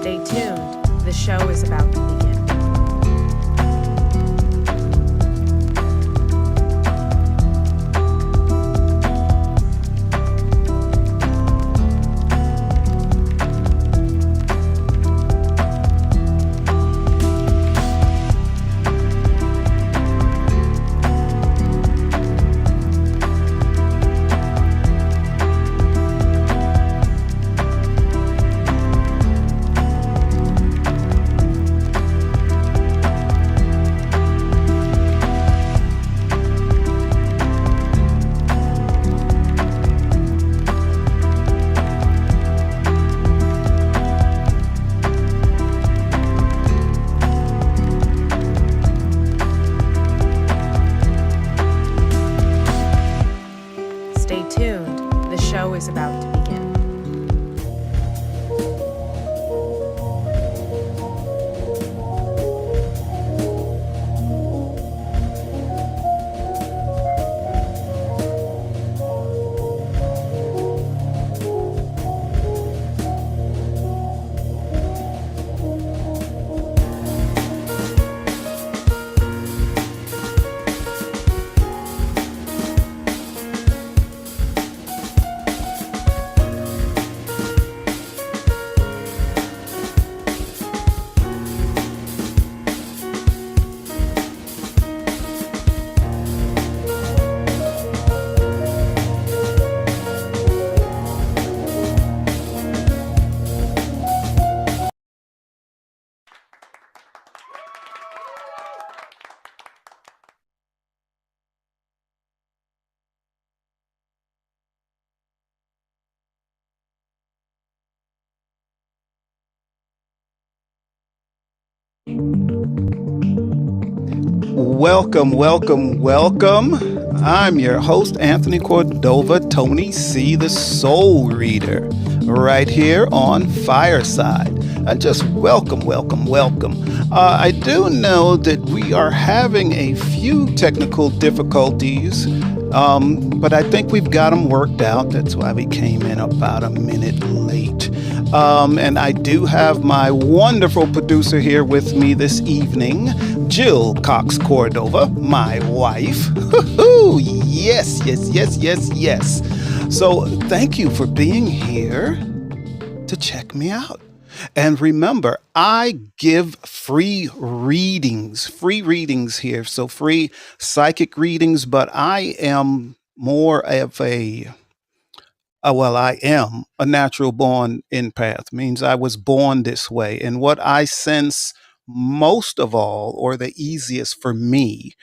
Stay tuned. The show is about to begin. Stay tuned. The show is about to begin. Welcome, welcome, welcome. I'm your host, Anthony Cordova, Tony C., the Soul Reader, right here on Fireside. Just welcome, welcome, welcome. I do know that we are having a few technical difficulties, but I think we've got them worked out. That's why we came in about a minute late. And I do have my wonderful producer here with me this evening, Jill Cox Cordova, my wife. Yes, yes, yes, yes, yes. So thank you for being here to check me out. And remember, I give free readings here. So free psychic readings, but I am more of I am a natural born empath, means I was born this way. And what I sense most of all, or the easiest for me,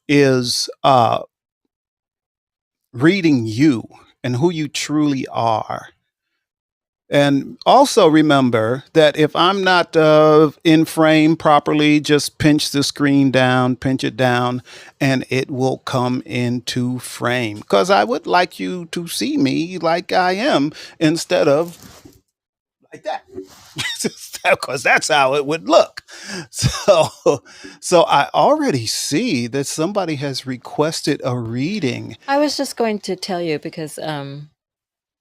is reading you and who you truly are. And also remember that if I'm not in frame properly, just pinch the screen down, pinch it down, and it will come into frame. Because I would like you to see me like I am instead of like that. Because that's how it would look. So I already see that somebody has requested a reading. I was just going to tell you because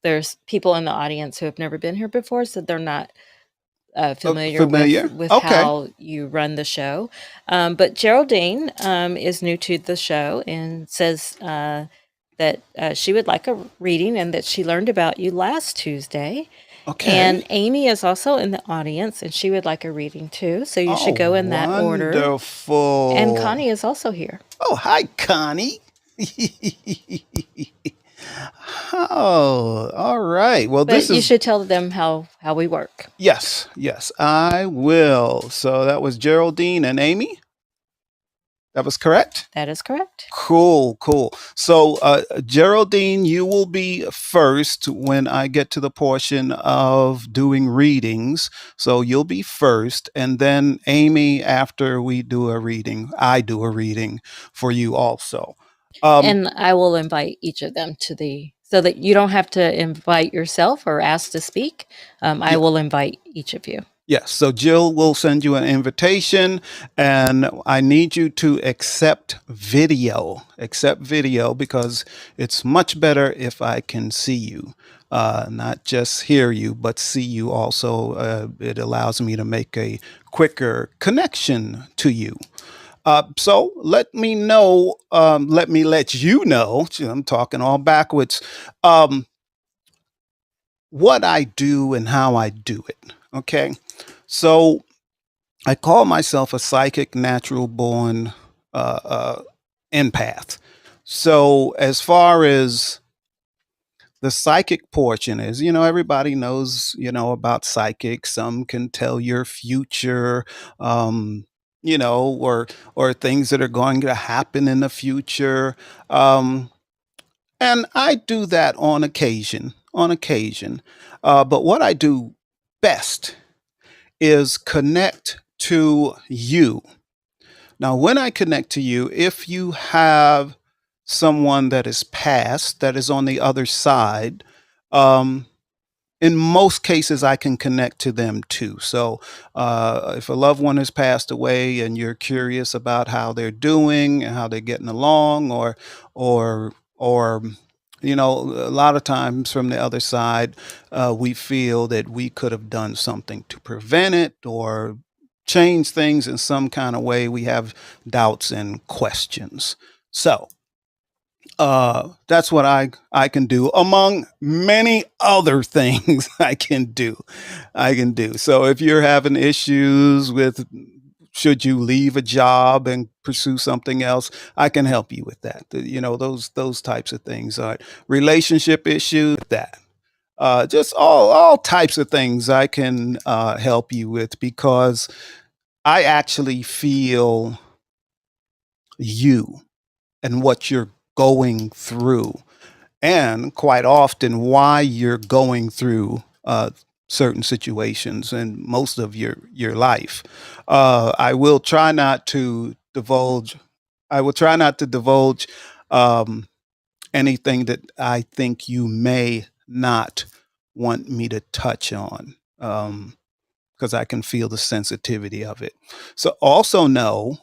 there's people in the audience who have never been here before, so they're not familiar with Okay. how you run the show. But Geraldine is new to the show and says that she would like a reading and that she learned about you last Tuesday. Okay. And Amy is also in the audience and she would like a reading too. So you should go in that order. Wonderful. And Connie is also here. Oh, hi, Connie. Oh, all right. Well, But you should tell them how we work. Yes, I will. So that was Geraldine and Amy. That was correct? That is correct. Cool. So, Geraldine, you will be first when I get to the portion of doing readings. So you'll be first. And then Amy, after we do a reading, I do a reading for you also. And I will invite each of them so that you don't have to invite yourself or ask to speak. I will invite each of you. Yes, so Jill will send you an invitation, and I need you to accept video because it's much better if I can see you, not just hear you, but see you also. It allows me to make a quicker connection to you. So let me know, let me let you know, gee, I'm talking all backwards, um, what I do and how I do it. Okay. So I call myself a psychic natural born uh, uh, empath. So, as far as the psychic portion is, everybody knows, about psychics. Some can tell your future, um, or things that are going to happen in the future. Um, and I do that on occasion, But what I do best is connect to you. Now, when I connect to you, if you have someone that is past, that is on the other side, um, in most cases, I can connect to them too. So, if a loved one has passed away and you're curious about how they're doing and how they're getting along, or a lot of times from the other side, we feel that we could have done something to prevent it or change things in some kind of way. We have doubts and questions. So, that's what I can do among many other things I can do. So if you're having issues with should you leave a job and pursue something else, I can help you with that. Those types of things are relationship issues, that just all types of things I can help you with, because I actually feel you and what you're going through, and quite often why you're going through certain situations and most of your life. I will try not to divulge. I will try not to divulge um, anything that I think you may not want me to touch on, because I can feel the sensitivity of it. So also know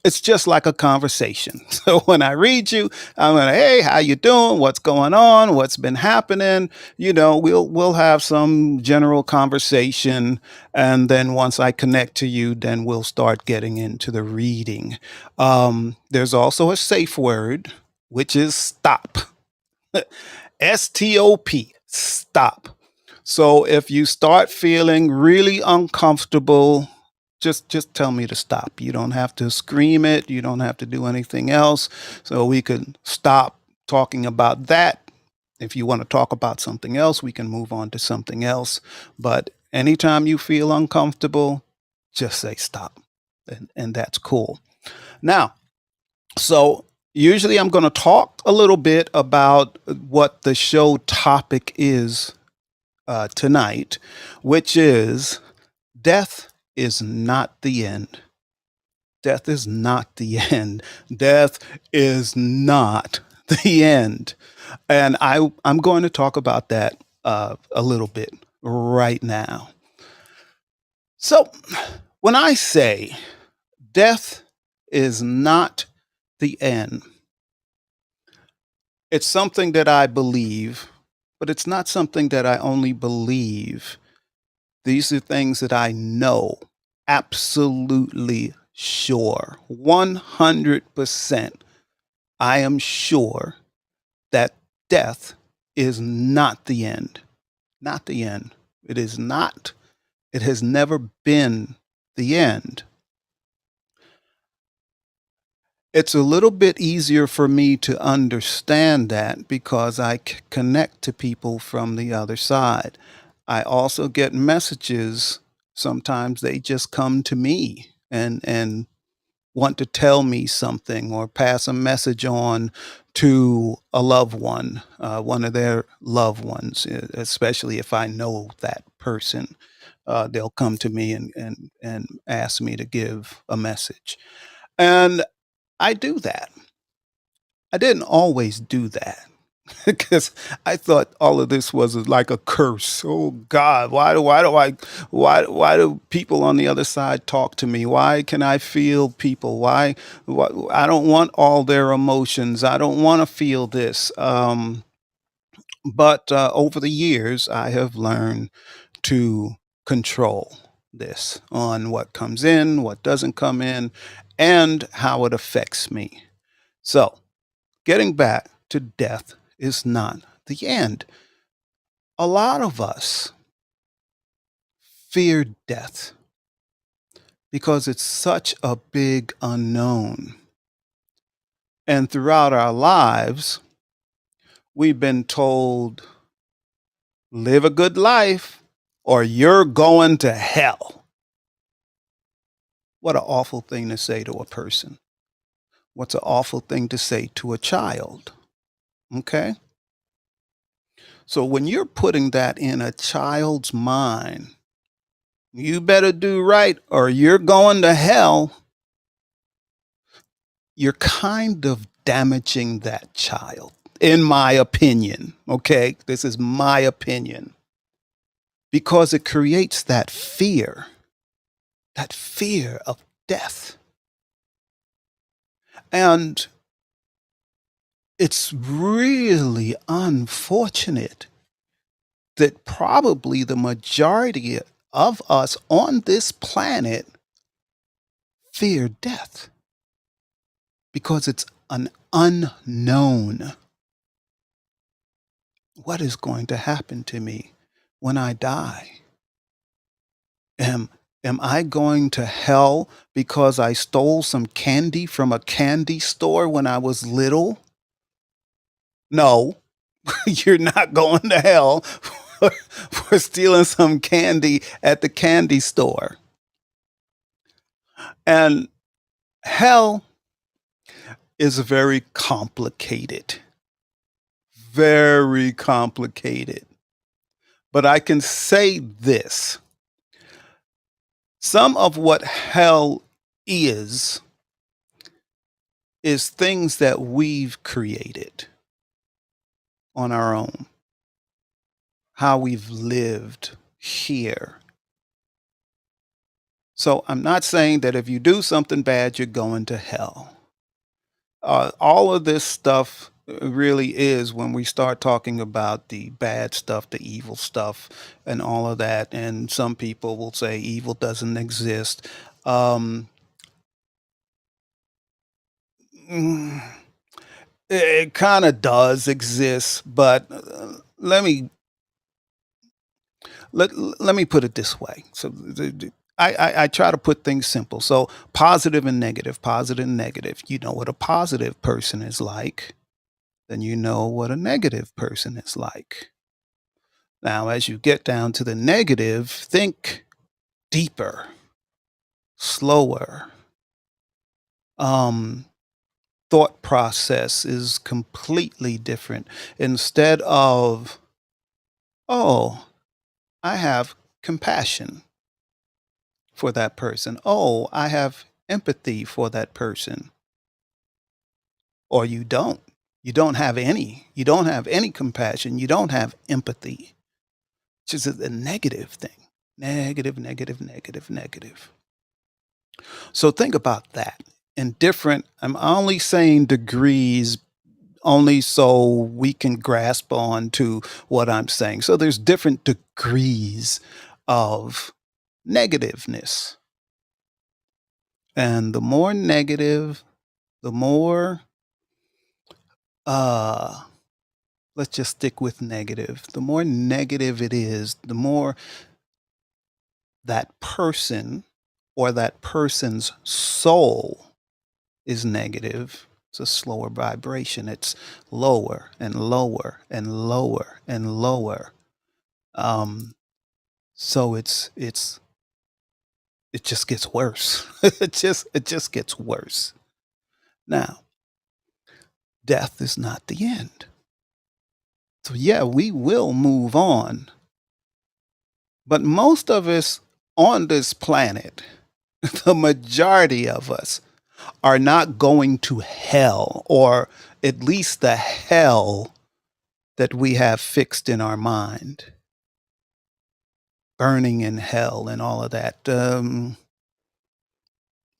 it's just like a conversation. So when I read you, I'm gonna, hey, how you doing? What's going on? What's been happening? We'll have some general conversation, and then once I connect to you, then we'll start getting into the reading. There's also a safe word, which is stop. STOP, stop. So if you start feeling really uncomfortable, just tell me to stop. You don't have to scream it. You don't have to do anything else. So we could stop talking about that. If you want to talk about something else, we can move on to something else. But anytime you feel uncomfortable, just say stop. And that's cool. Now, so usually I'm going to talk a little bit about what the show topic is tonight, which is death is not the end. Death is not the end. Death is not the end. And I'm going to talk about that a little bit right now. So, when I say death is not the end, it's something that I believe, but it's not something that I only believe. These are things that I know absolutely sure. 100% I am sure that death is not the end. Not the end. It is not. It has never been the end. It's a little bit easier for me to understand that because I connect to people from the other side. I also get messages. Sometimes they just come to me and want to tell me something or pass a message on to a loved one of their loved ones, especially if I know that person. They'll come to me and ask me to give a message. And I do that. I didn't always do that. because I thought all of this was like a curse. Oh God, why do people on the other side talk to me? Why can I feel people? Why I don't want all their emotions. I don't want to feel this. But over the years, I have learned to control this on what comes in, what doesn't come in, and how it affects me. So, getting back to death is not the end. A lot of us fear death because it's such a big unknown. And throughout our lives, we've been told, live a good life or you're going to hell. What an awful thing to say to a person. What's an awful thing to say to a child? Okay? So when you're putting that in a child's mind, you better do right or you're going to hell, you're kind of damaging that child, in my opinion. Okay? This is my opinion. Because it creates that fear of death. And it's really unfortunate that probably the majority of us on this planet fear death because it's an unknown. What is going to happen to me when I die? Am I going to hell because I stole some candy from a candy store when I was little? No, you're not going to hell for stealing some candy at the candy store. And hell is very complicated. Very complicated. But I can say this. Some of what hell is things that we've created on our own. How we've lived here. So I'm not saying that if you do something bad, you're going to hell. All of this stuff really is when we start talking about the bad stuff, the evil stuff, and all of that. And some people will say evil doesn't exist. Um, mm, it kind of does exist, but let me put it this way. So I try to put things simple. So positive and negative, positive and negative. You know what a positive person is like, then you know what a negative person is like. Now, as you get down to the negative, think deeper, slower. Thought process is completely different. Instead of, oh, I have compassion for that person. Oh, I have empathy for that person. Or you don't. You don't have any. You don't have any compassion. You don't have empathy. It's just a negative thing. Negative, negative, negative, negative. So think about that. In different, I'm only saying degrees only so we can grasp on to what I'm saying. So there's different degrees of negativeness. And the more negative, the more, let's just stick with negative. The more negative it is, the more that person or that person's soul is negative. It's a slower vibration. It's lower and lower and lower and lower. So it just gets worse. it just gets worse. Now, death is not the end. So yeah, we will move on. But most of us on this planet, the majority of us, are not going to hell, or at least the hell that we have fixed in our mind, burning in hell and all of that.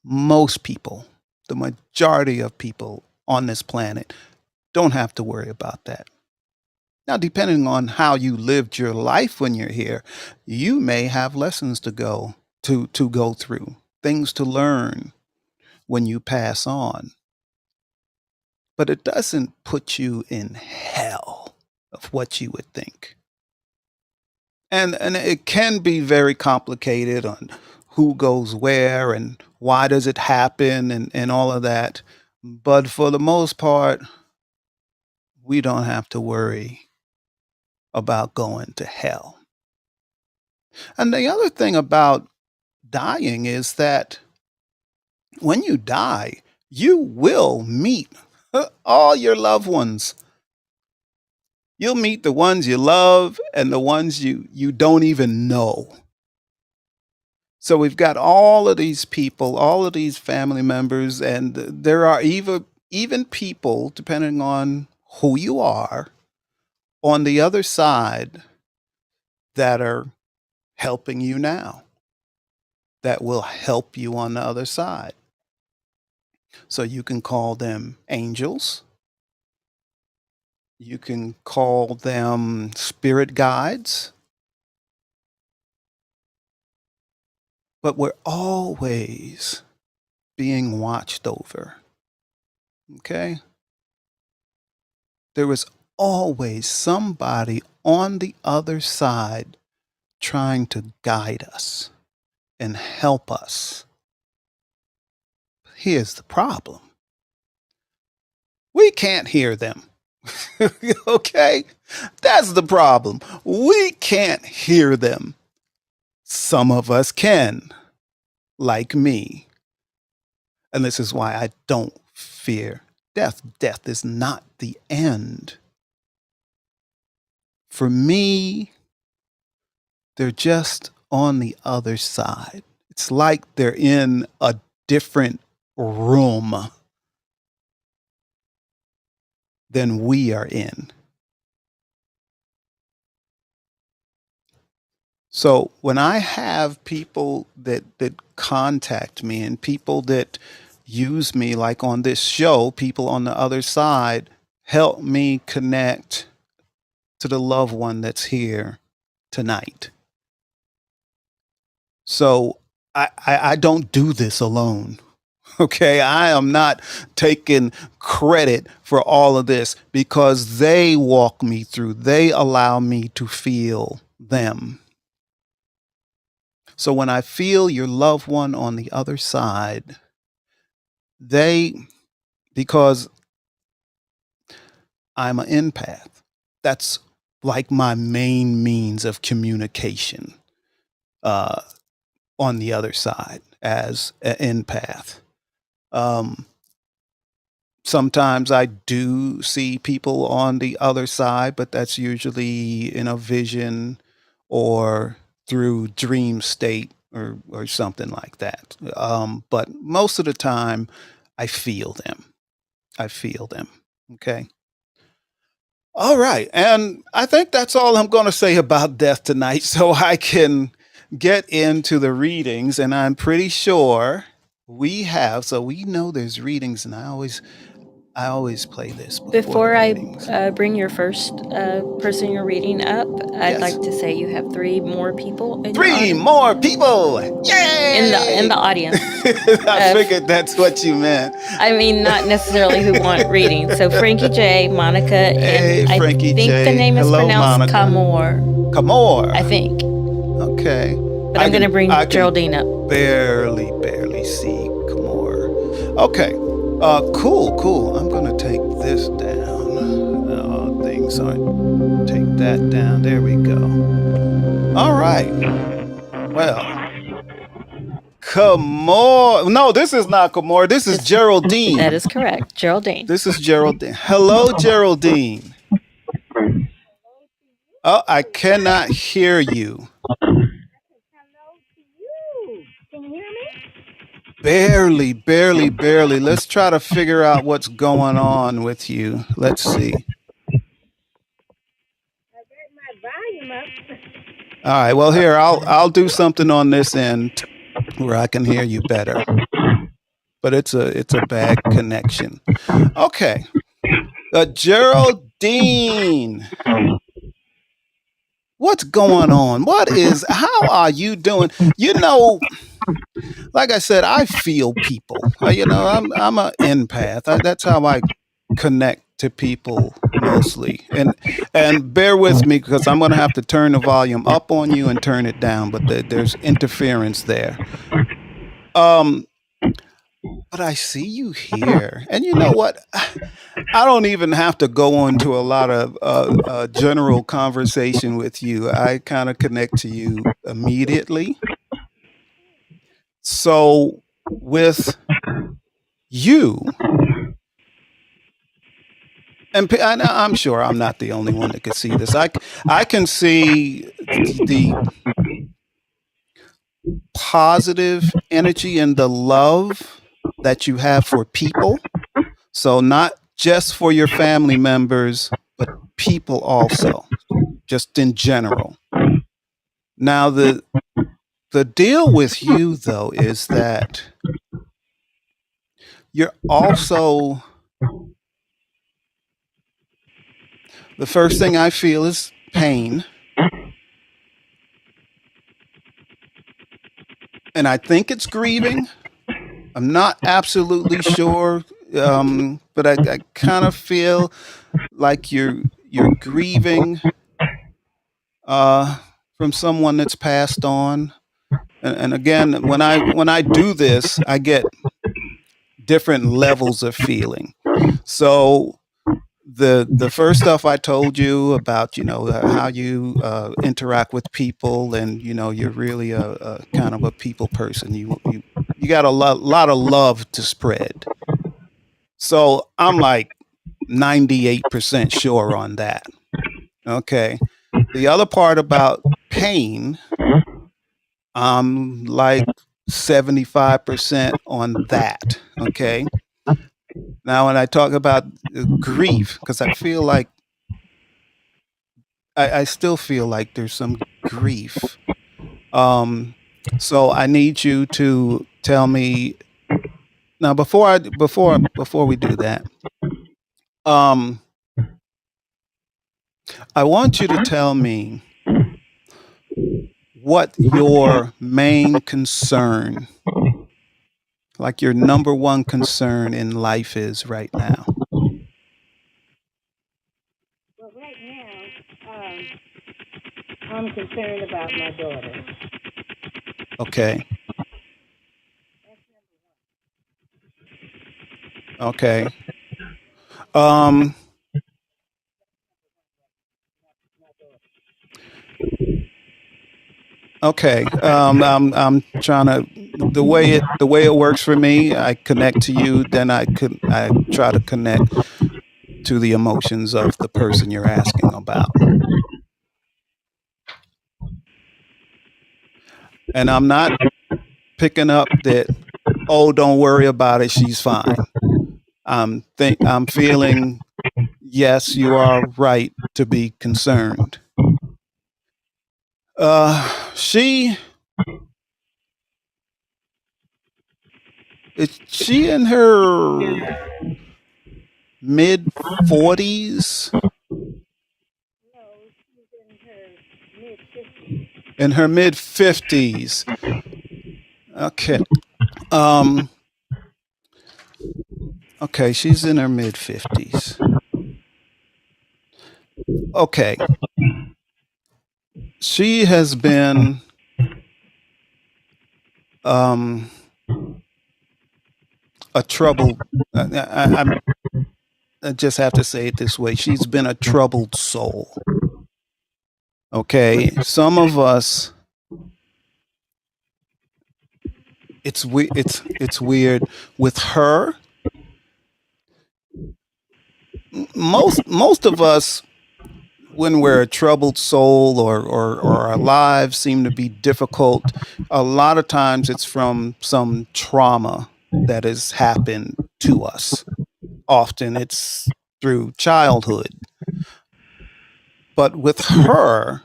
Most people, the majority of people on this planet, don't have to worry about that. Now, depending on how you lived your life when you're here, you may have lessons to go through, things to learn when you pass on. But it doesn't put you in hell of what you would think. And it can be very complicated on who goes where and why does it happen and all of that. But for the most part, we don't have to worry about going to hell. And the other thing about dying is that when you die, you will meet all your loved ones. You'll meet the ones you love and the ones you don't even know. So we've got all of these people, all of these family members, and there are even people, depending on who you are, on the other side that are helping you now, that will help you on the other side. So you can call them angels. You can call them spirit guides. But we're always being watched over. Okay? There is always somebody on the other side trying to guide us and help us. Here's the problem. We can't hear them. Okay? That's the problem. We can't hear them. Some of us can, like me. And this is why I don't fear death. Death is not the end. For me, they're just on the other side. It's like they're in a different room than we are in. So when I have people that contact me and people that use me, like on this show, people on the other side help me connect to the loved one that's here tonight. So I don't do this alone. Okay, I am not taking credit for all of this because they walk me through, they allow me to feel them. So when I feel your loved one on the other side, because I'm an empath, that's like my main means of communication on the other side as an empath. Sometimes I do see people on the other side, but that's usually in a vision or through dream state or something like that. But most of the time, I feel them. Okay. All right. And I think that's all I'm going to say about death tonight so I can get into the readings. And I'm pretty sure we know there's readings, and I always play this Before the I readings. bring your first person you're reading up, I'd Yes. like to say you have 3 more people in your Three audience. more people! Yay! In the audience. I figured that's what you meant. I mean, not necessarily who want reading. So Frankie J, Monica, and Hey, I Frankie think J. the name is Hello, pronounced Monica. Kamor, Kamor. I think. Okay. But I'm going to bring I can Geraldine up. barely see Kamor. Okay. Cool. I'm gonna take this down. Things aren't. Take that down. There we go. All right. Well, Kamor. No, this is not Kamor. This is Geraldine. That is correct. Geraldine. This is Geraldine. Hello, Geraldine. Oh, I cannot hear you. Hello to you. Can you hear me? Barely. Let's try to figure out what's going on with you. Let's see. my volume up. All right. Well, here I'll do something on this end where I can hear you better. But it's a bad connection. Okay. Geraldine, what's going on? How are you doing? You know, like I said, I feel people. I'm an empath. That's how I connect to people mostly. And bear with me because I'm going to have to turn the volume up on you and turn it down, but there's interference there. But I see you here. And you know what? I don't even have to go into a lot of general conversation with you. I kind of connect to you immediately. So with you, and I'm sure I'm not the only one that can see this. I can see the positive energy and the love that you have for people. So not just for your family members, but people also, just in general. Now, the deal with you, though, is that you're also, the first thing I feel is pain. And I think it's grieving. I'm not absolutely sure, but I kind of feel like you're grieving from someone that's passed on. And again, when I do this, I get different levels of feeling. So the first stuff I told you about, how you interact with people, and you're really a kind of a people person. You got a lot of love to spread. So I'm like 98% sure on that. Okay. The other part about pain, I'm like 75% on that. Okay. Now, when I talk about grief, because I feel like I still feel like there's some grief. So I need you to tell me now before we do that. I want you to tell me what your main concern, like your number one concern in life is right now. Well, right now, I'm concerned about my daughter. Okay. Okay. Okay. I'm trying to the way it works for me. I connect to you, then I try to connect to the emotions of the person you're asking about. And I'm not picking up that, oh, don't worry about it, she's fine. I'm feeling, yes, you are right to be concerned. Is she in her mid-40s? No, she's in her mid-50s. In her mid-50s. Okay. Okay, she's in her mid-50s. Okay. She has been a troubled, I just have to say it this way. She's been a troubled soul. Okay. Some of us, it's weird with her. Most of us, when we're a troubled soul or our lives seem to be difficult, a lot of times it's from some trauma that has happened to us. Often it's through childhood. But with her,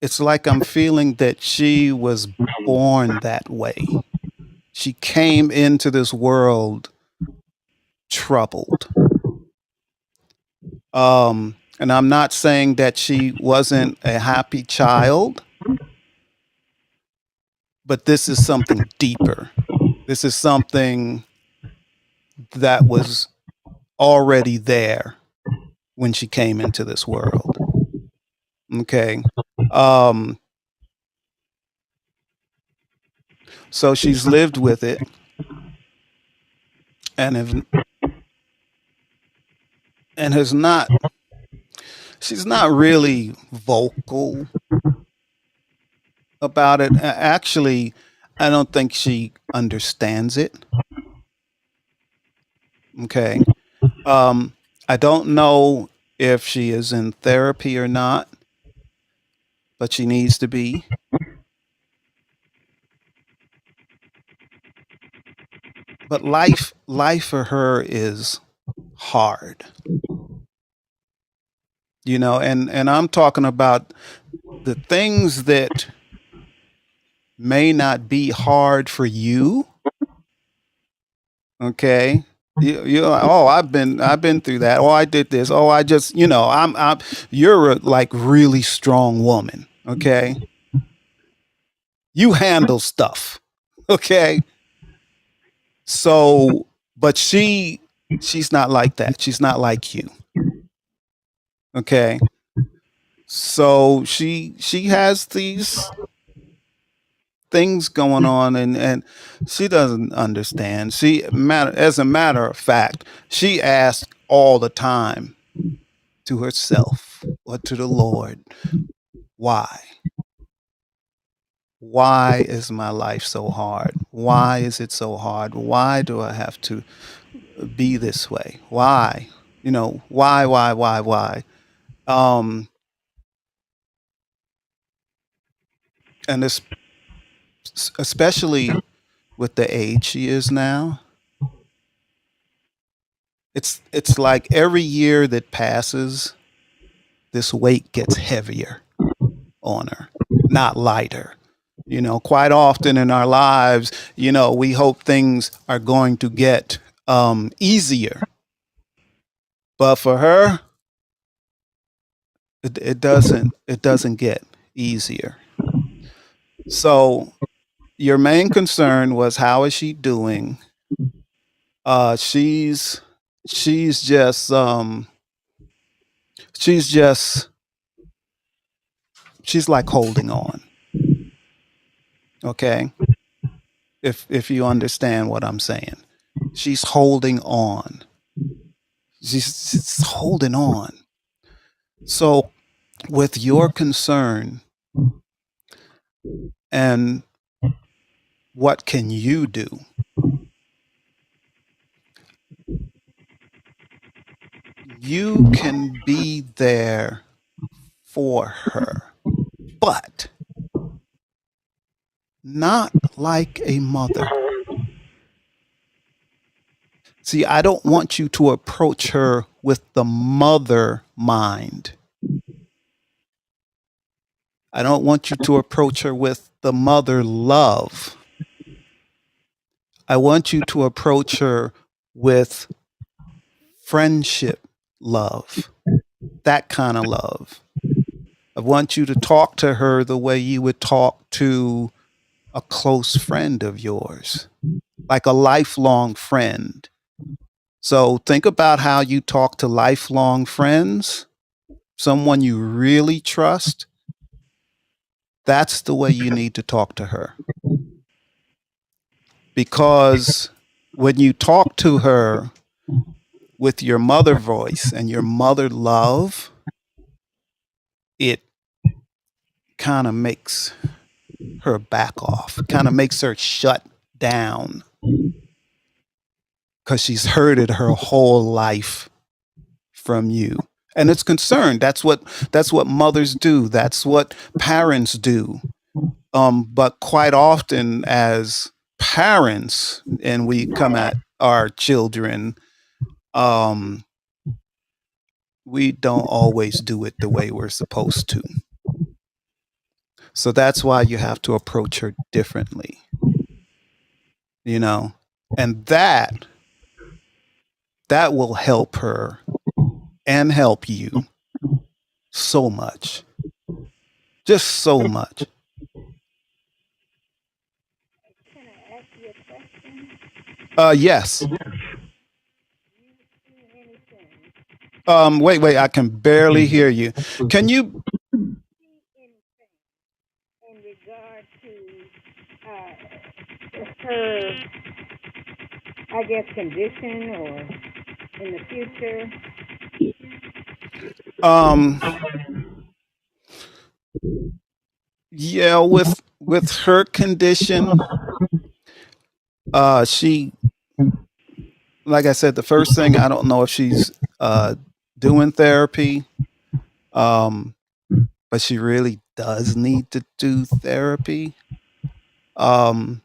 it's like I'm feeling that she was born that way. She came into this world troubled. And I'm not saying that she wasn't a happy child, but this is something deeper. This is something that was already there when she came into this world. Okay. Um, so she's lived with it and has not, she's not really vocal about it. Actually, I don't think she understands it. Okay. Um, I don't know if she is in therapy or not, but she needs to be. But life for her is hard, and I'm talking about the things that may not be hard for you. Okay. You're like, oh, I've been through that. Oh, I did this. Oh, I just, you're a like really strong woman. Okay. You handle stuff. Okay. So, but she's not like that. She's not like you. Okay. So she has these things going on, and she doesn't understand. As a matter of fact, she asks all the time to herself or to the Lord, why? Why is my life so hard? Why is it so hard? Why do I have to be this way? Why? Why? Um, and this, especially with the age she is now, it's like every year that passes, this weight gets heavier on her, not lighter. Quite often in our lives, we hope things are going to get easier, but for her, it doesn't. It doesn't get easier. So your main concern was, how is she doing? She's just she's just she's like holding on. Okay, if you understand what I'm saying, she's holding on. She's holding on. So with your concern, and what can you do? You can be there for her, but not like a mother. See, I don't want you to approach her with the mother mind. I don't want you to approach her with the mother love. I want you to approach her with friendship love, that kind of love. I want you to talk to her the way you would talk to a close friend of yours, like a lifelong friend. So think about how you talk to lifelong friends, someone you really trust. That's the way you need to talk to her. Because when you talk to her with your mother voice and your mother love, it kind of makes her back off, kind of makes her shut down, because she's heard it her whole life from you. And it's concerned. That's what mothers do. That's what parents do. But quite often as parents, and we come at our children, um, we don't always do it the way we're supposed to. So that's why you have to approach her differently, you know, and that will help her and help you so much, just so much. Can I ask you a question? Yes. You see anything? Wait, I can barely hear you. Can you? See anything in regard to her, I guess, condition or in the future? Um, yeah, with her condition, she, like I said, the first thing, I don't know if she's doing therapy, um, but she really does need to do therapy. Um,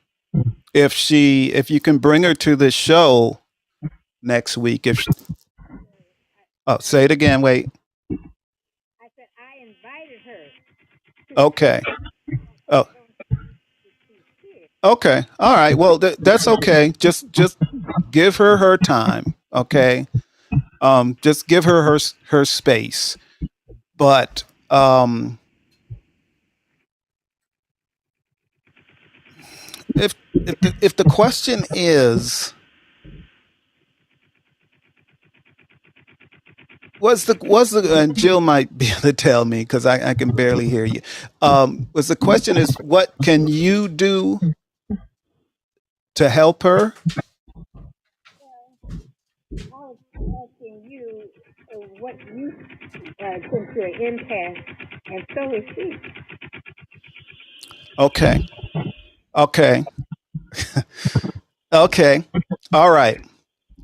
if you can bring her to this show next week, oh, say it again. Wait. I said I invited her to the Okay. show. Oh, I don't think she's here. okay. All right. Well, that's okay. Just give her time. Okay. Just give her space. But if the question is, was the and Jill might be able to tell me because I can barely hear you. Was the question is, what can you do to help her? I was asking you what you, since you're an empath, and so is she. Okay. Okay. Okay. All right.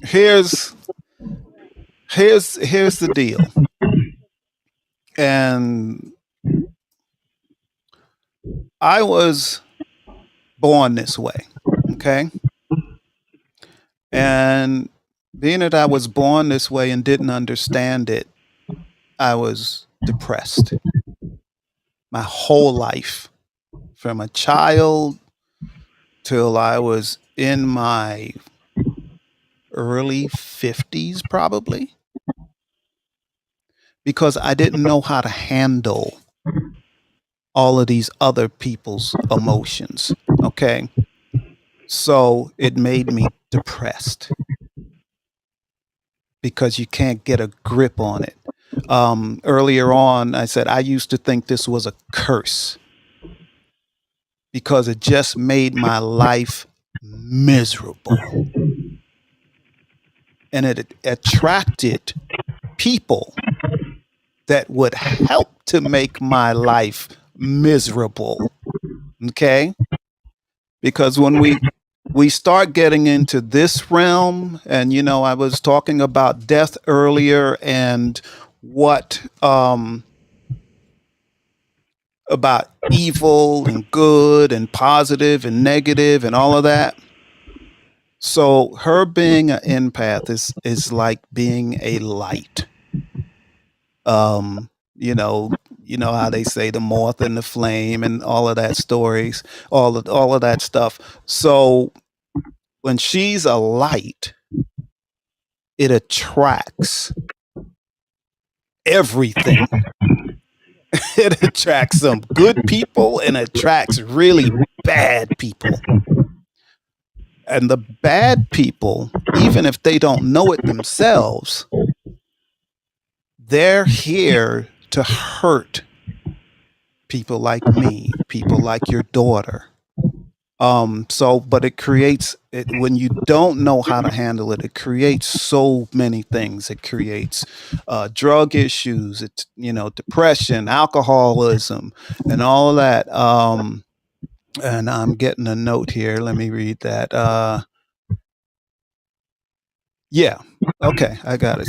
Here's here's the deal. And I was born this way. Okay. And being that I was born this way and didn't understand it, I was depressed my whole life, from a child till I was in my early 50s, probably, because I didn't know how to handle all of these other people's emotions. Okay. So it made me depressed because you can't get a grip on it. Earlier on, I said I used to think this was a curse because it just made my life miserable. And it attracted people that would help to make my life miserable. Okay? Because when we start getting into this realm, and I was talking about death earlier, and what about evil and good and positive and negative and all of that. So her being an empath is like being a light. Um, you know how they say the moth and the flame and all of that stories, all of that stuff. So when she's a light, it attracts everything. It attracts some good people and attracts really bad people. And the bad people, even if they don't know it themselves, they're here to hurt people like me, people like your daughter. But it creates it when you don't know how to handle it. It creates so many things. It creates drug issues. It's depression, alcoholism, and all of that. And I'm getting a note here. Let me read that. Yeah. Okay, I got it.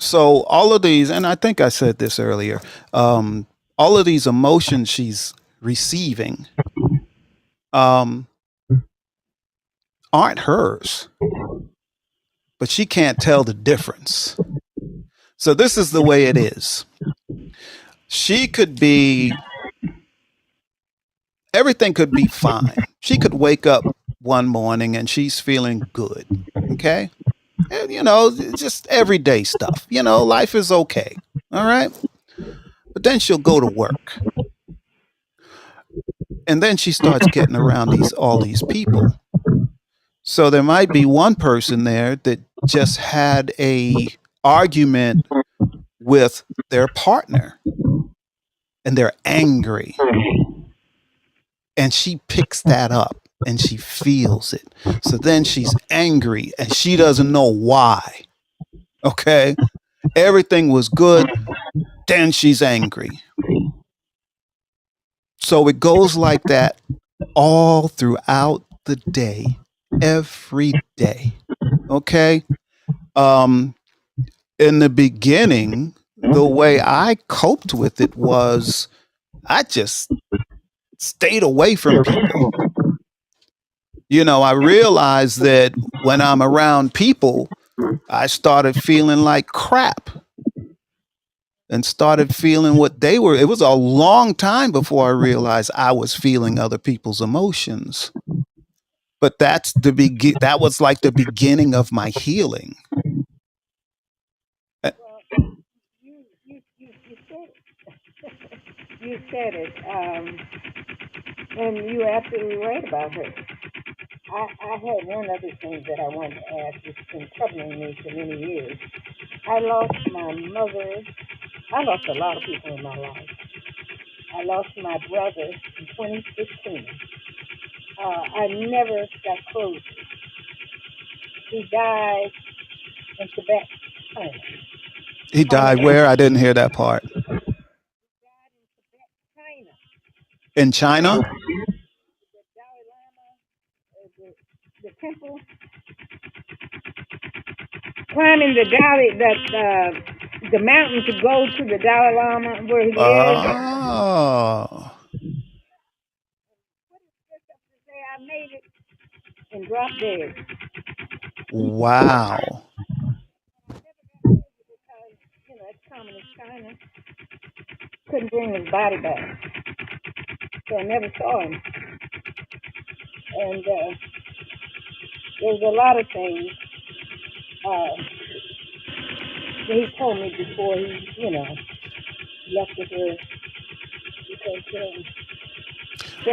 So all of these, and I think I said this earlier. All of these emotions she's receiving um, aren't hers, but she can't tell the difference. So this is the way it is. She could be, everything could be fine. She could wake up one morning and she's feeling good. Okay. And, just everyday stuff. Life is okay. All right. But then she'll go to work. And then she starts getting around all these people. So there might be one person there that just had a argument with their partner and they're angry. And she picks that up and she feels it. So then she's angry and she doesn't know why. Okay. Everything was good. Then she's angry. So it goes like that all throughout the day, every day. Okay. In the beginning, the way I coped with it was I just stayed away from people. I realized that when I'm around people, I started feeling like crap and started feeling what they were. It was a long time before I realized I was feeling other people's emotions. But that was like the beginning of my healing. Well, you said it. You said it. And you're absolutely right about her. I had one other thing that I wanted to ask. It's been troubling me for many years. I lost my mother. I lost a lot of people in my life. I lost my brother in 2016. I never got close. He died in Tibet, China. He died where? I didn't hear that part. He died in Tibet, China. In China? The Dalai Lama, the temple, climbing the mountain to go to the Dalai Lama where he is. Oh. What is this up to say? I made it and dropped dead. Wow. I never got over it because, it's communist China. Couldn't bring his body back. So I never saw him. And there's a lot of things that he told me before he, left with her. Because,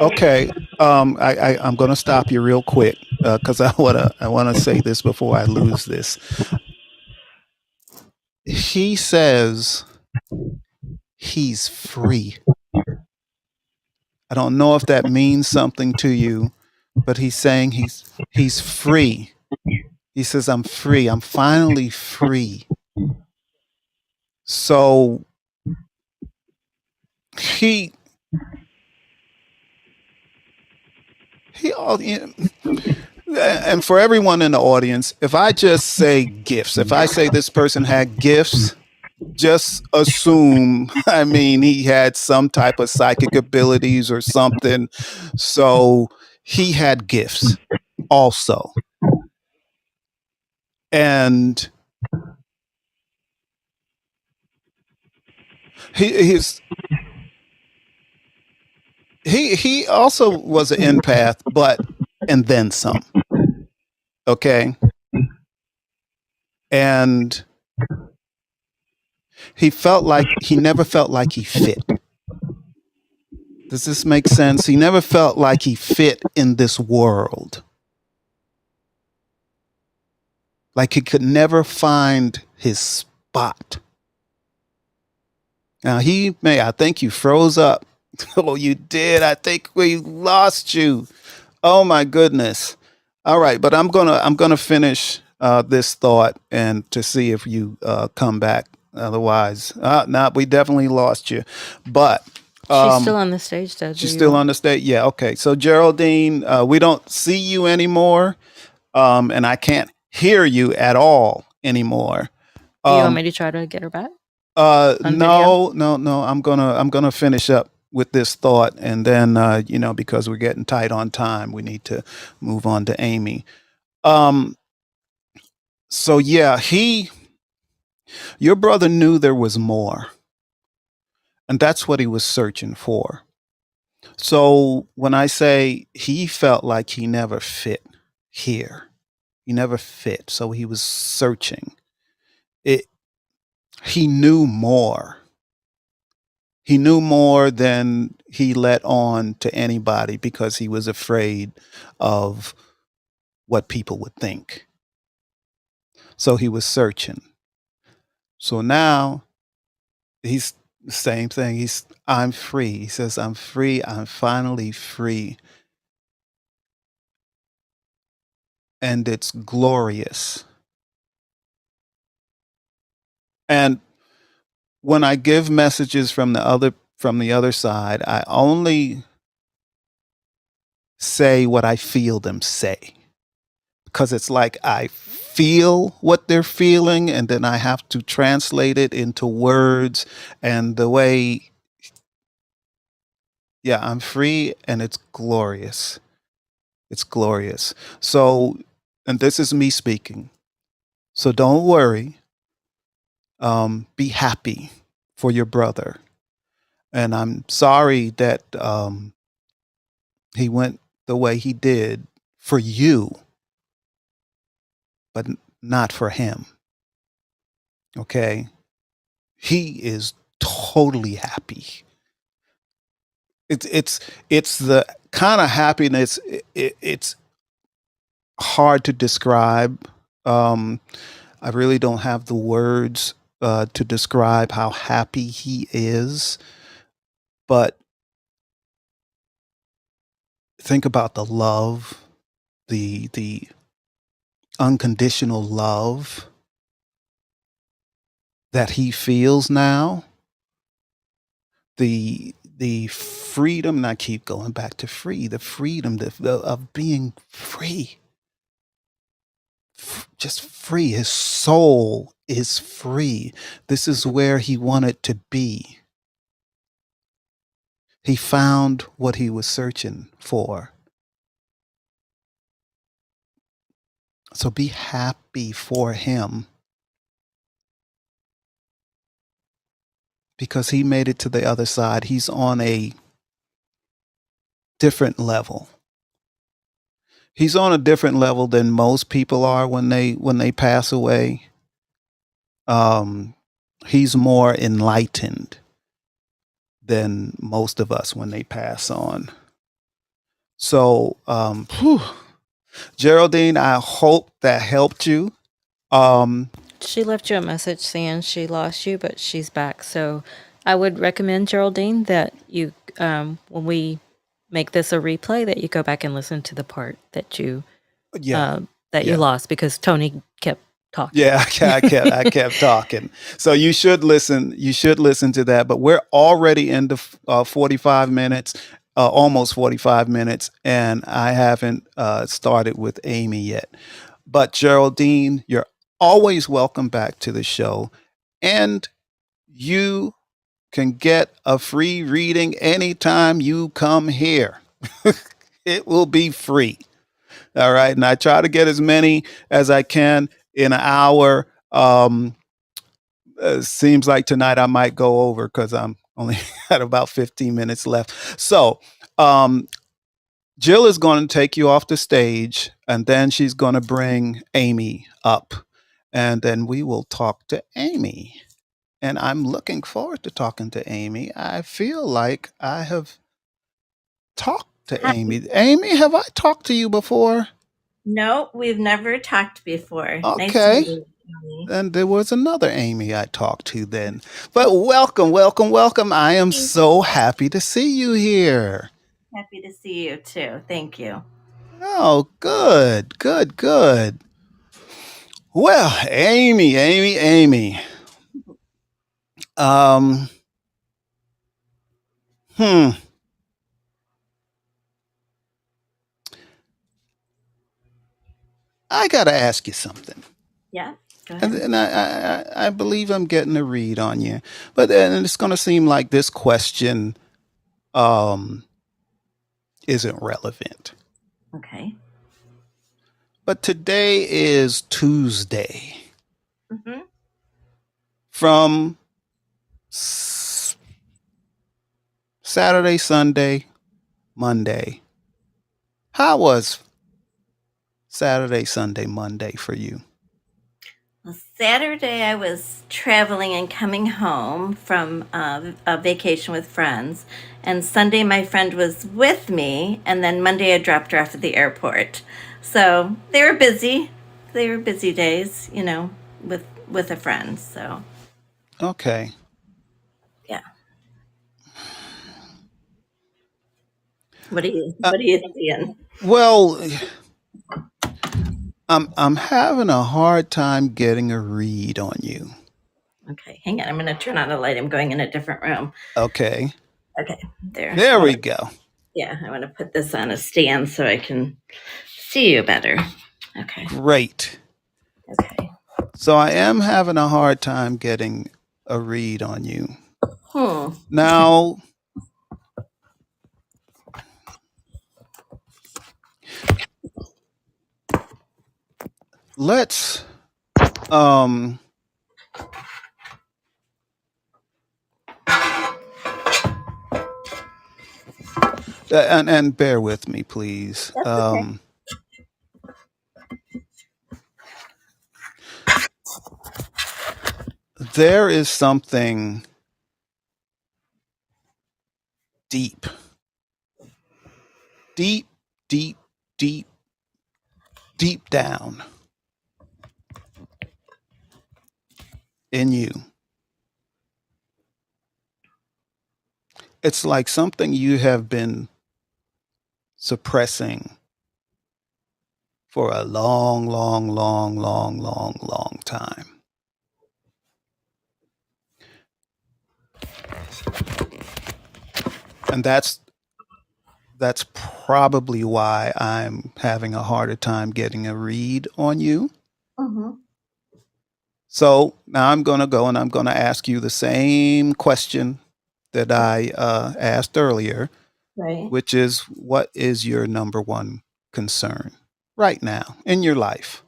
Okay. I'm going to stop you real quick because I want to say this before I lose this. He says he's free. I don't know if that means something to you, but he's saying he's free. He says, I'm free. I'm finally free. So he and for everyone in the audience, if I just say gifts, if I say this person had gifts, just assume, he had some type of psychic abilities or something. So he had gifts also. And he also was an empath, and then some. Okay. And he never felt like he fit. Does this make sense? He never felt like he fit in this world. Like he could never find his spot. Now I think you froze up. Oh, you did. I think we lost you. Oh my goodness. All right, but I'm gonna finish this thought and to see if you come back. Otherwise, we definitely lost you. But She's still on the stage, though. she's still on the stage. Yeah. Okay. So Geraldine, we don't see you anymore, and I can't hear you at all anymore. Do you want me to try to get her back? No. I'm gonna finish up with this thought, and then because we're getting tight on time, we need to move on to Amy. So yeah, he Your brother knew there was more, and that's what he was searching for. So when I say he felt like he never fit here, he never fit. So he was searching. It he knew more. He knew more than he let on to anybody because he was afraid of what people would think. So he was searching. So now he's the same thing. I'm free. He says, I'm free. I'm finally free. And it's glorious. And when I give messages from the other side, I only say what I feel them say. Because it's like I feel what they're feeling and then I have to translate it into words and the way, yeah, I'm free and it's glorious. It's glorious. So, and this is me speaking. So don't worry. Be happy for your brother. And I'm sorry that he went the way he did for you, but not for him. Okay? He is totally happy. It's the kind of happiness. It's hard to describe. I really don't have the words to describe how happy he is. But think about the love, the unconditional love that he feels now. The freedom, and I keep going back to free, the freedom of being free. Just free. His soul is free. This is where he wanted to be. He found what he was searching for. So be happy for him because he made it to the other side. He's on a different level. He's on a different level than most people are when they pass away. He's more enlightened than most of us when they pass on. So, Geraldine, I hope that helped you. She left you a message saying she lost you, but she's back. So I would recommend, Geraldine, that you, when we make this a replay, that you go back and listen to the part that you Yeah, that yeah. you lost because Tony kept talking. Yeah, I kept talking. So you should listen. You should listen to that. But we're already into 45 minutes, almost 45 minutes, and I haven't started with Amy yet. But Geraldine, you're always welcome back to the show, and you can get a free reading anytime you come here. It will be free. All right. And I try to get as many as I can in an hour. Seems like tonight I might go over because I'm only at about 15 minutes left. So, Jill is going to take you off the stage and then she's going to bring Amy up and then we will talk to Amy. And I'm looking forward to talking to Amy. I feel like I have talked to Amy. Amy, have I talked to you before? No, we've never talked before. Nice to Okay. meet you, Tony. And there was another Amy I talked to then. But welcome, welcome, welcome. I am so happy to see you here. Happy to see you too. Thank you. Oh, good, good, good. Well, Amy. Um, hmm. I gotta ask you something. Yeah, go ahead. And I believe I'm getting a read on you. But then it's gonna seem like this question isn't relevant. Okay. But today is Tuesday. Mm-hmm. from s- Saturday, Sunday, Monday. How was Saturday, Sunday, Monday for you? Well, Saturday, I was traveling and coming home from a vacation with friends. And Sunday, my friend was with me. And then Monday, I dropped her off at the airport. So they were busy. They were busy days, with a friend. So, Okay. yeah. What Uh, are you seeing? well, I'm having a hard time getting a read on you. Okay, hang on. I'm going to turn on the light. I'm going in a different room. Okay. Okay, there. There we go. I want to put this on a stand so I can see you better. Okay. Great. Okay. So I am having a hard time getting a read on you. Hmm. Now, let's um and bear with me, please. That's okay. There is something deep, deep, deep, deep, deep down in you. It's like something you have been suppressing for a long, long, long, long, long, long time. And that's probably why I'm having a harder time getting a read on you. Mm-hmm. So now I'm going to go and I'm going to ask you the same question that I asked earlier, Right. which is what is your number one concern right now in your life?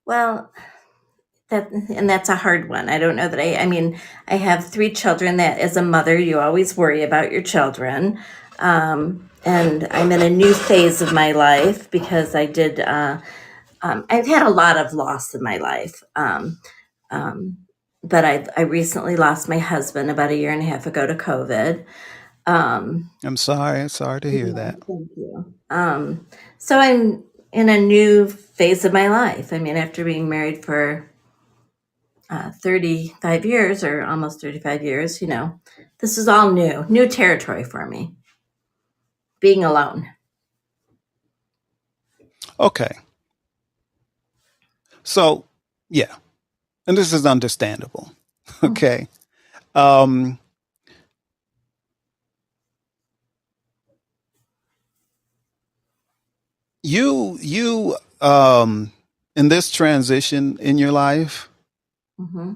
Well, that's a hard one. I don't know that I mean, I have 3 children that as a mother, you always worry about your children. And I'm in a new phase of my life because I've had a lot of loss in my life. Um, but I recently lost my husband about a year and a half ago to COVID. Um, I'm sorry to hear yeah, that. thank you. So I'm in a new phase of my life. I mean, after being married for 35 years or almost 35 years, this is all new territory for me, being alone. Okay. So, yeah. And this is understandable. Okay. Um, you in this transition in your life, Mm-hmm.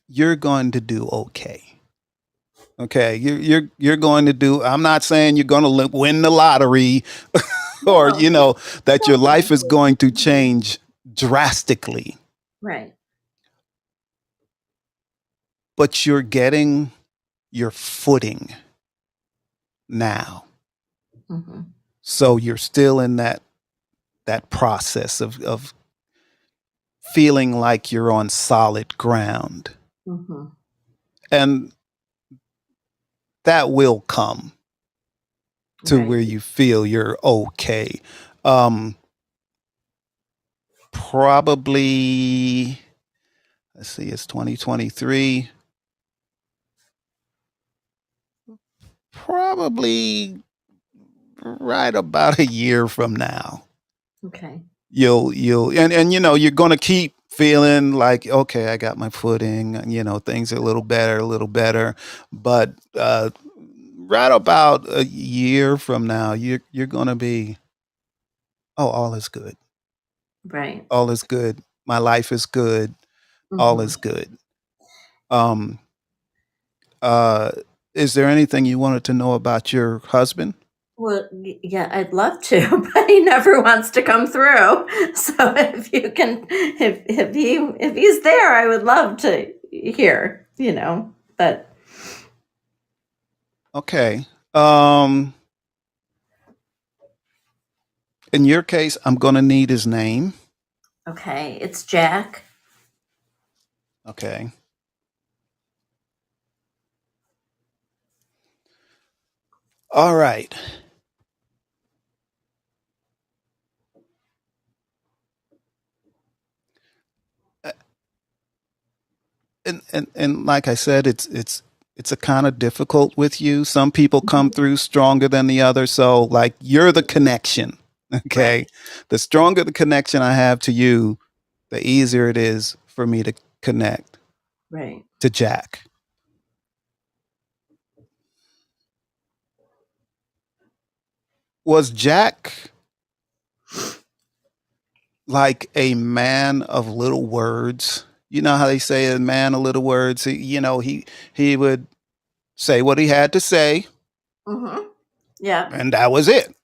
you're going to do okay. Okay, you're going to do. I'm not saying you're going to win the lottery, or No, that your life is definitely. going to change drastically. Right. But you're getting your footing now, Mm-hmm. so you're still in that process of feeling like you're on solid ground, Mm-hmm. and that will come to where Right. you feel you're okay. Um, Probably, let's see, it's 2023. Probably right about a year from now, Okay. you'll and you're going to keep feeling like, okay, I got my footing. Things are a little better, but right about a year from now, you're going to be, oh, all is good. Right. All is good. My life is good. All Mm-hmm. is good. Um, uh, is there anything you wanted to know about your husband? Well, yeah, I'd love to, but he never wants to come through. So if you can, if he's there, I would love to hear, but Okay. In your case, I'm going to need his name. okay, it's Jack. Okay. All right. And like I said, it's a kind of difficult with you. Some people come through stronger than the other. So like you're the connection. Okay. Right, The stronger the connection I have to you, the easier it is for me to connect right. to Jack. Was Jack like a man of little words? You know how they say a man of little words. He would say what he had to say, Mm-hmm. Yeah, and that was it.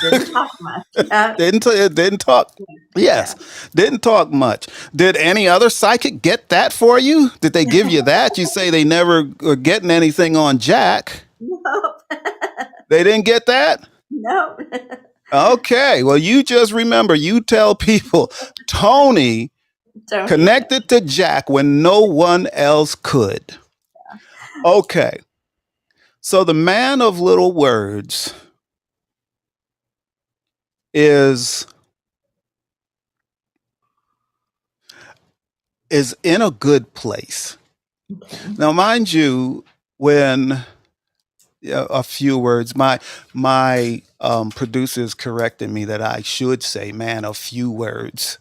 didn't talk much. Yeah, Didn't talk. yeah. Yes, didn't talk much. Did any other psychic get that for you? Did they give you that? You say they never were getting anything on Jack. Nope. They didn't get that? Nope. Okay. Well, you just remember, you tell people Tony Don't even. connected to Jack when no one else could. Okay. So the man of little words is in a good place. Okay. Now, mind you, when a few words, my producers corrected me that I should say "man of few words,"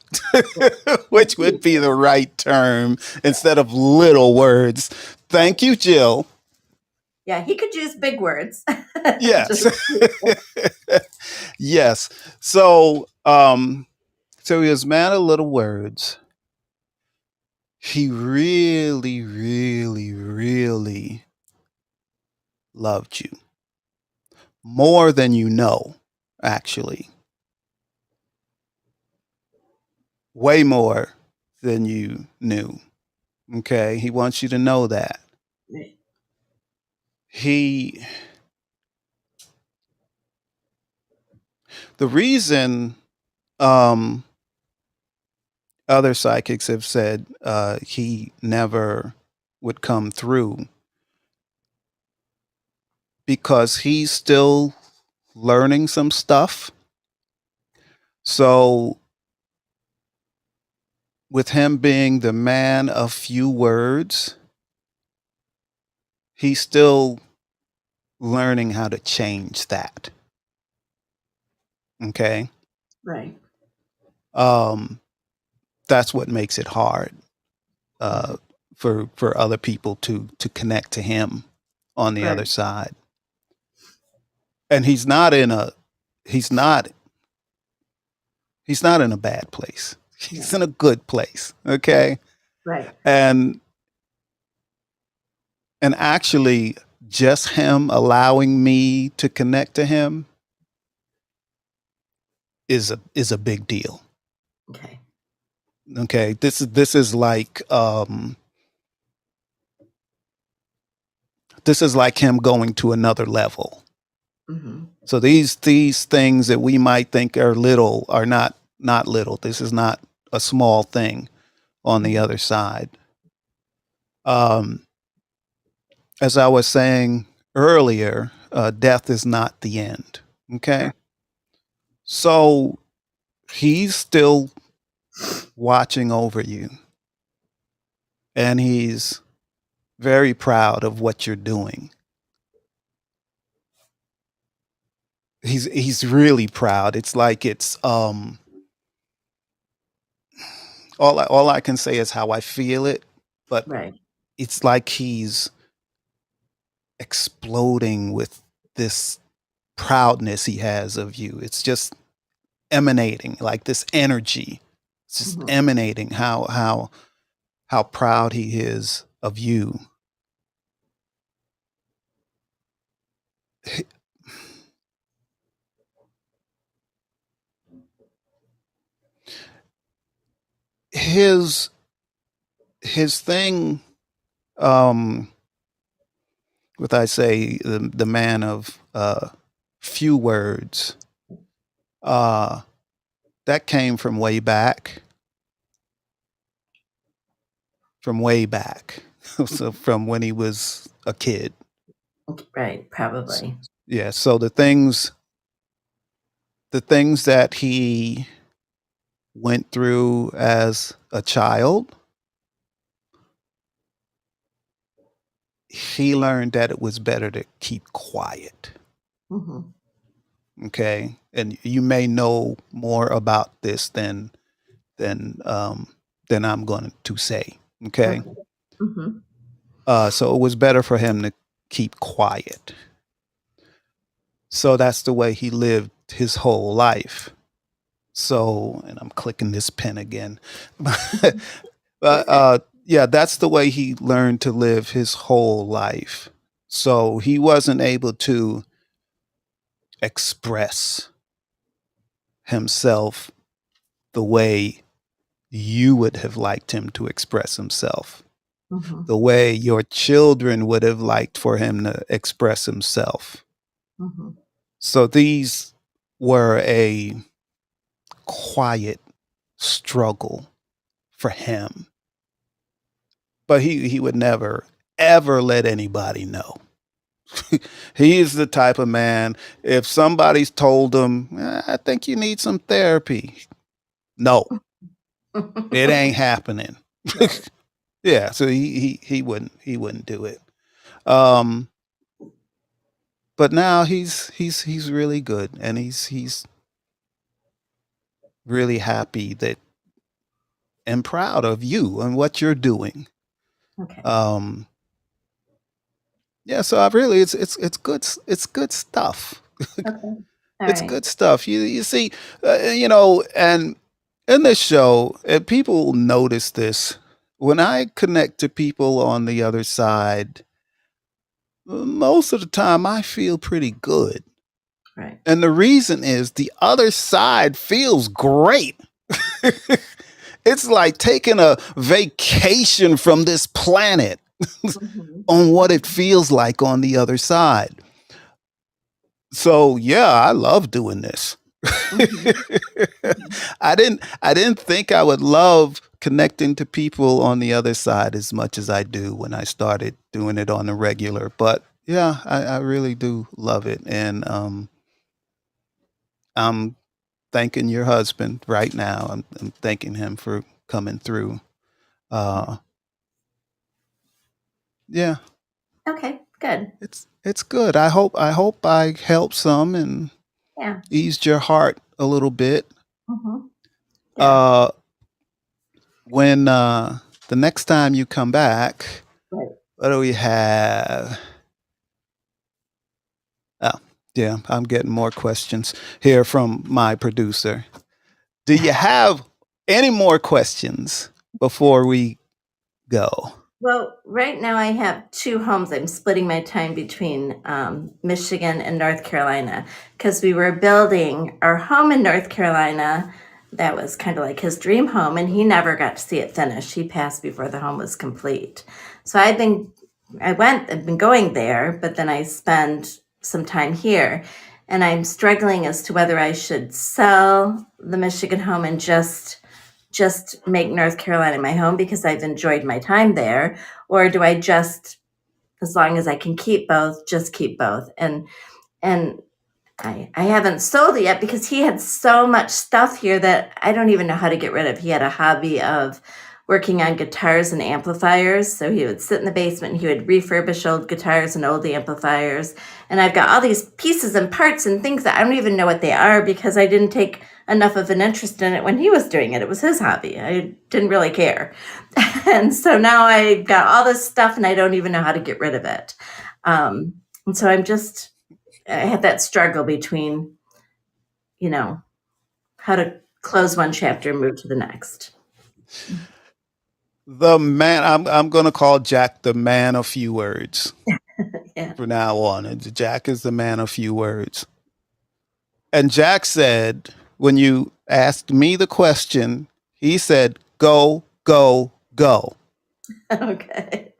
which would be the right term instead of little words. Thank you, Jill. Yeah, he could use big words. Yes, Just, yes. So he was man of little words. He really, really, really loved you more than you know, actually. Way more than you knew. Okay. He wants you to know that. He, the reason um, other psychics have said he never would come through because he's still learning some stuff. So, with him being the man of few words, he's still learning how to change that. Okay. right. Um, that's what makes it hard uh, for other people to connect to him on the other Right. side. And he's not in a bad place. He's Yeah. in a good place. Okay. Right. And actually just him allowing me to connect to him is a big deal. Okay. Okay. This is like him going to another level. Mm-hmm. So these things that we might think are little are not little. This is not a small thing on the other side. As I was saying earlier, death is not the end. Okay, so he's still watching over you, and he's very proud of what you're doing. He's really proud. It's like it's all I can say is how I feel it, but Right. it's like he's exploding with this proudness he has of you. It's just emanating like this energy. It's just Mm-hmm. emanating how proud he is of you. his thing, um, what I say, the man of few words, uh, that came from way back, so from when he was a kid. Right, probably. Yeah. So the things that he went through as a child, he learned that it was better to keep quiet. Hmm. Okay, and you may know more about this than I'm going to say. Okay, Okay. Hmm. so it was better for him to keep quiet. So that's the way he lived his whole life. So, and I'm clicking this pen again. But yeah, that's the way he learned to live his whole life. So he wasn't able to express himself the way you would have liked him to express himself, Hmm. the way your children would have liked for him to express himself. Hmm. So these were a quiet struggle for him. But he would never, ever let anybody know. He is the type of man, if somebody's told him, I think you need some therapy. No, it ain't happening. Right. Yeah, so he wouldn't do it. Um, but now he's really good, and he's really happy that and proud of you and what you're doing. Okay. Um, yeah, so I really it's good stuff. Okay. All It's right. good stuff. You see, and in this show, and people notice this when I connect to people on the other side. Most of the time, I feel pretty good, Right. and the reason is the other side feels great. It's like taking a vacation from this planet Hmm. on what it feels like on the other side. So yeah, I love doing this. Hmm. I didn't think I would love connecting to people on the other side as much as I do when I started doing it on the regular. But yeah, I really do love it. And I'm thanking your husband right now. I'm thanking him for coming through. Uh yeah, Okay. Good. it's good. I hope I helped some and Yeah. eased your heart a little bit. Hmm. Yeah. Uh when the next time you come back, Right. what do we have? Oh, yeah, I'm getting more questions here from my producer. Do you have any more questions before we go? Well, right now I have two homes. I'm splitting my time between Michigan and North Carolina because we were building our home in North Carolina. That was kind of like his dream home, and he never got to see it finished. He passed before the home was complete. So I've been going there, but then I spend some time here, and I'm struggling as to whether I should sell the Michigan home and just make North Carolina my home because I've enjoyed my time there, or do I just, as long as I can keep both, just keep both? And I haven't sold it yet because he had so much stuff here that I don't even know how to get rid of. He had a hobby of working on guitars and amplifiers. So he would sit in the basement and he would refurbish old guitars and old amplifiers. And I've got all these pieces and parts and things that I don't even know what they are because I didn't take enough of an interest in it when he was doing it. It was his hobby. I didn't really care. And so now I got all this stuff and I don't even know how to get rid of it. And so I had that struggle between, how to close one chapter and move to the next. The man, I'm going to call Jack the man of few words Yeah. from now on. Jack is the man of few words. And Jack said, when you asked me the question, he said, go, go, go, Okay.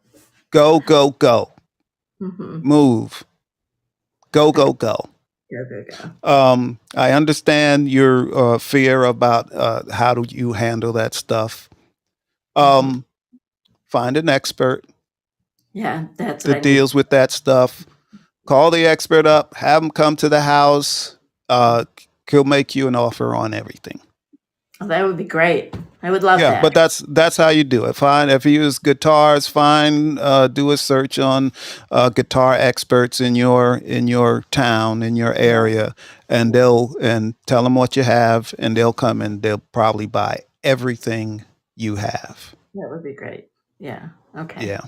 go, go, go, Mm-hmm. move, go, go, go. Go, go, go. I understand your fear about how do you handle that stuff. Mhm. Find an expert Yeah, that's what I that need. deals with that stuff. Call the expert up, have him come to the house. He'll make you an offer on everything. Oh, that would be great. I would love Yeah, that. but that's how you do it. Find if you use guitars, find do a search on guitar experts in your town, in your area, and tell them what you have, and they'll come and they'll probably buy everything you have. That would be great. Yeah. Okay. Yeah,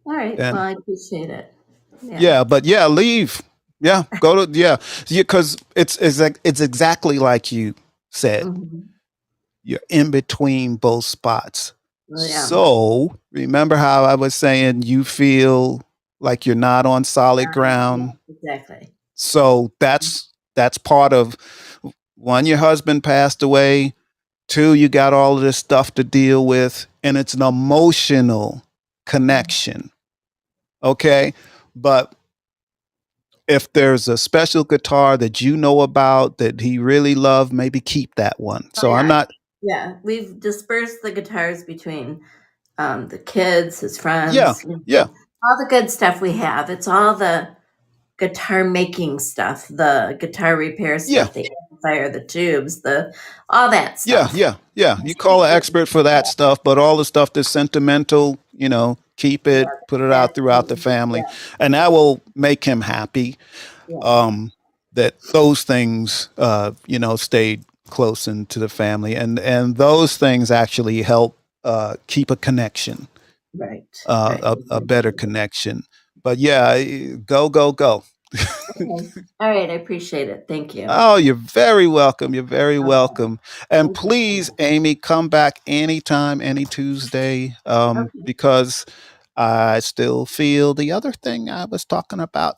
All right. Well, and I appreciate it. Yeah. yeah, but yeah, leave. Yeah, go to because it's exactly like you said. Mhm. You're in between both spots. Well, yeah. So remember how I was saying you feel like you're not on solid Yeah, ground. exactly. So that's part of one, your husband passed away. Two, you got all of this stuff to deal with, and it's an emotional connection. Okay. But if there's a special guitar that you know about that he really loved, maybe keep that one. Oh, So I'm yeah. not, Yeah. We've dispersed the guitars between the kids, his friends, yeah, yeah, all the good stuff we have. It's all the guitar making stuff, the guitar repair yeah. stuff, the amplifier, the tubes, the all that Yeah, stuff. yeah. You call an expert for that stuff, but all the stuff that's sentimental, keep it, put it out throughout the family, and that will make him happy. Yeah. That those things, stayed close into the family, and those things actually help keep a connection, Right. a better connection. But yeah, go, go, go. Okay. All right. I appreciate it. Thank you. Oh, you're very welcome. You're very Okay. welcome. And Thank you. please, Amy, come back anytime, any Tuesday, Okay. because I still feel the other thing I was talking about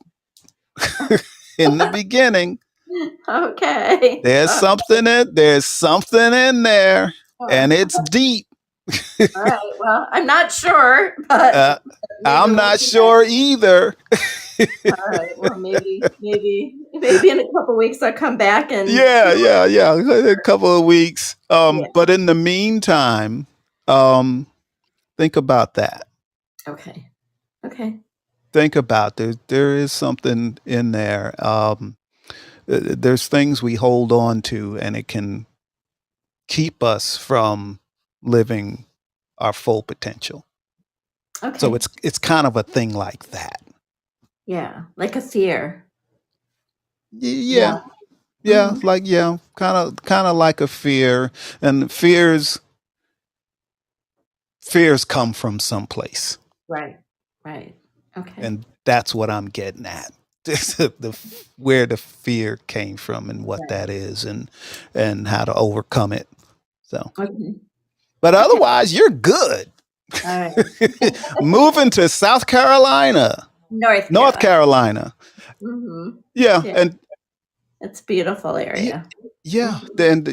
in the beginning. Okay. There's something in there, and it's deep. All right. Well, I'm not sure, but Uh, maybe I'm we'll not do sure either. that. All right. Well, maybe in a couple weeks I'll come back and Yeah. A couple of weeks. yeah. But in the meantime, think about that. Okay. Okay. Think about there is something in there. There's things we hold on to, and it can keep us from living our full potential. Okay. So it's kind of a thing like that. Yeah, like a fear. Yeah, Mhm. kind of like a fear, and fears come from someplace, Right. Right. Okay. and that's what I'm getting at. Where the fear came from and what that is, and how to overcome it. So, Okay. but otherwise, you're good. All right. Moving to South Carolina, North Carolina. Mm-hmm. Yeah, Yeah. and It's a beautiful area. yeah, then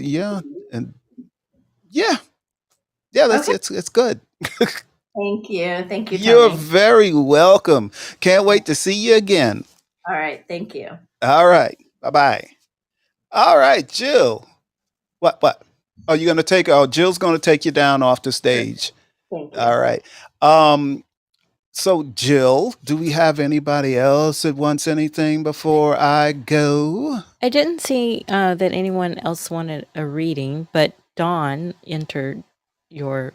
and yeah, that's Okay. it's good. Thank you. Thank you, You're Tony. very welcome. Can't wait to see you again. All right. Thank you. All right, bye bye. All right, Jill. What? Oh, you're gonna take? Oh, Jill's gonna take you down off the stage. Thank you. All right. So Jill, do we have anybody else that wants anything before I go? I didn't see that anyone else wanted a reading, but Dawn entered your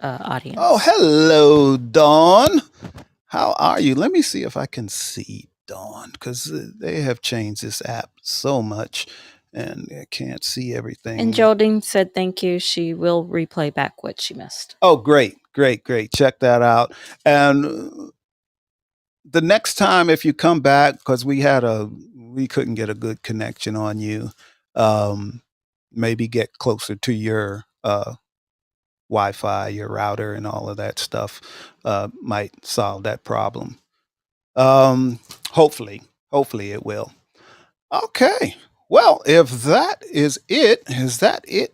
audience. Oh, hello, Dawn. How are you? Let me see if I can see Dawn, because they have changed this app so much, and I can't see everything. And Geraldine said thank you. She will replay back what she missed. Oh, great. Check that out. And the next time, if you come back, because we couldn't get a good connection on you, maybe get closer to your Wi-Fi, your router, and all of that stuff might solve that problem. Hopefully it will. Okay. Well, if that is it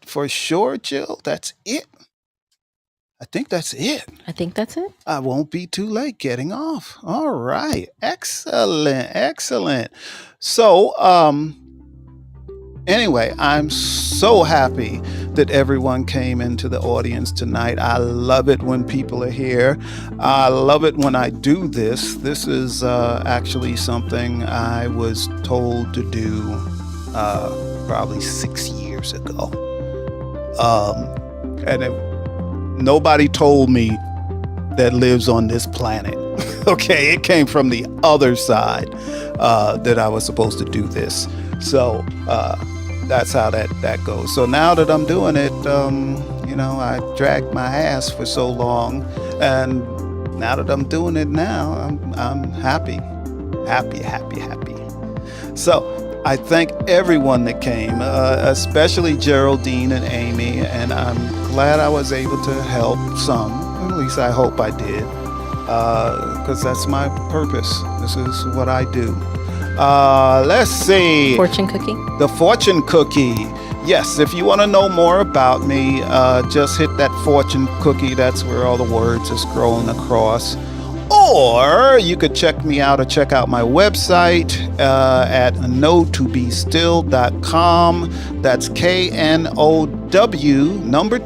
for sure, Jill? That's it. I think that's it. I think that's it. I won't be too late getting off. All right. Excellent. Excellent. So, anyway, I'm so happy that everyone came into the audience tonight. I love it when people are here. I love it when I do this. This is actually something I was told to do probably 6 years ago. Nobody told me that lives on this planet. Okay, it came from the other side that I was supposed to do this. So that's how that goes. So now that I'm doing it, I dragged my ass for so long, and now that I'm doing it now, I'm happy. So I thank everyone that came, especially Geraldine and Amy, and I'm glad I was able to help some. At least I hope I did, because that's my purpose. This is what I do. Let's see. Fortune cookie. The fortune cookie. Yes, if you want to know more about me, just hit that fortune cookie. That's where all the words are scrolling across. Or you could check me out or check out my website at knowtoBestill.com. That's KNOW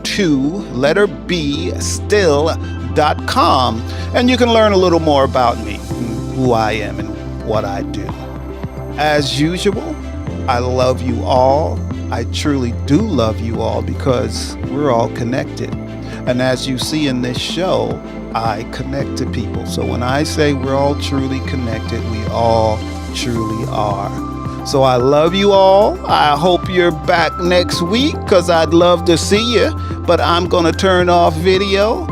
2 still.com. And you can learn a little more about me, who I am and what I do. As usual, I love you all. I truly do love you all because we're all connected. And as you see in this show, I connect to people. So when I say we're all truly connected, we all truly are. So I love you all. I hope you're back next week because I'd love to see you. But I'm going to turn off video